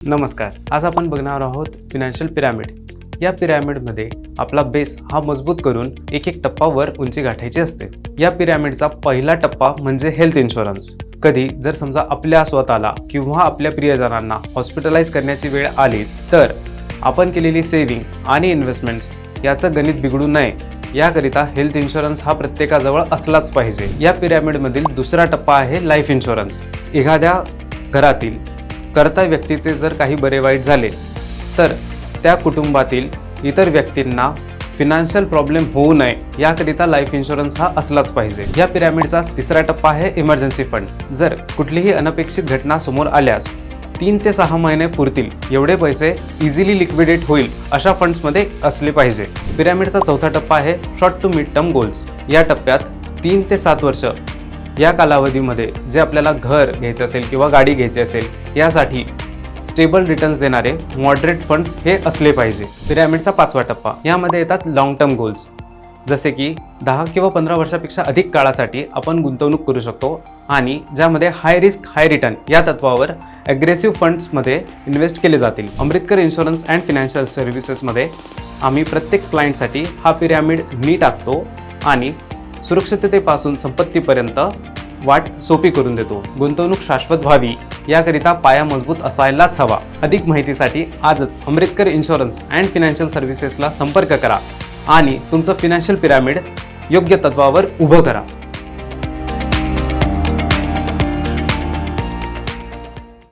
नमस्कार. आज आपण बघणार आहोत फिनान्शियल पिरामिड. या पिरामिडमध्ये आपला बेस हा मजबूत करून एक एक टप्पा वर उंची गाठायची असते. या पिरामिडचा पहिला टप्पा म्हणजे हेल्थ इन्शुरन्स. कधी जर समजा आपल्या स्वतःला किंवा आपल्या प्रियजनांना हॉस्पिटलाइज करण्याची वेळ आलीच तर आपण केलेली सेव्हिंग आणि इन्व्हेस्टमेंट्स याचं गणित बिघडू नये याकरिता हेल्थ इन्शुरन्स हा प्रत्येकाजवळ असलाच पाहिजे. या पिरामिडमधील दुसरा टप्पा आहे लाईफ इन्शुरन्स. एखाद्या घरातील कर्ता व्यक्तीचे जर काही बरे वाईट झाले तर त्या कुटुंबातील इतर व्यक्तींना फिनान्शियल प्रॉब्लेम होऊ नये याकरिता लाईफ इन्शुरन्स हा असलाच पाहिजे. या पिरामिडचा तिसरा टप्पा आहे इमर्जन्सी फंड. जर कुठलीही अनपेक्षित घटना समोर आल्यास 3 ते 6 महिने पुरतील एवढे पैसे इझिली लिक्विडेट होईल अशा फंड्समध्ये असले पाहिजे. पिरामिडचा चौथा टप्पा आहे short to mid term goals. या टप्प्यात 3 ते 7 वर्ष या कालावधीमध्ये जे आपल्याला घर घ्यायचं असेल किंवा गाडी घ्यायची असेल यासाठी स्टेबल रिटर्न्स देणारे मॉडरेट फंड्स हे असले पाहिजे. पिरामिडचा पाचवा टप्पा यामध्ये येतात लॉंग टर्म गोल्स. जसे की 10 किंवा 15 वर्षापेक्षा अधिक काळासाठी आपण गुंतवणूक करू शकतो आणि ज्यामध्ये हाय रिस्क हाय रिटर्न या तत्वावर ॲग्रेसिव्ह फंड्समध्ये इन्व्हेस्ट केले जातील. अमृतकर इन्शुरन्स अँड फिनान्शियल सर्व्हिसेसमध्ये आम्ही प्रत्येक क्लायंटसाठी हा पिरामिड नीट आखतो आणि सुरक्षिततेपासून संपत्तीपर्यंत वाट सोपी करून देतो. गुंतवणूक शाश्वत व्हावी याकरिता पाया मजबूत असायलाच हवा. अधिक माहितीसाठी आजच अमृतकर इन्शुरन्स अँड फिनान्शियल सर्व्हिसेसला संपर्क करा आणि तुमचं फिनान्शियल पिरामिड योग्य तत्वावर उभं करा.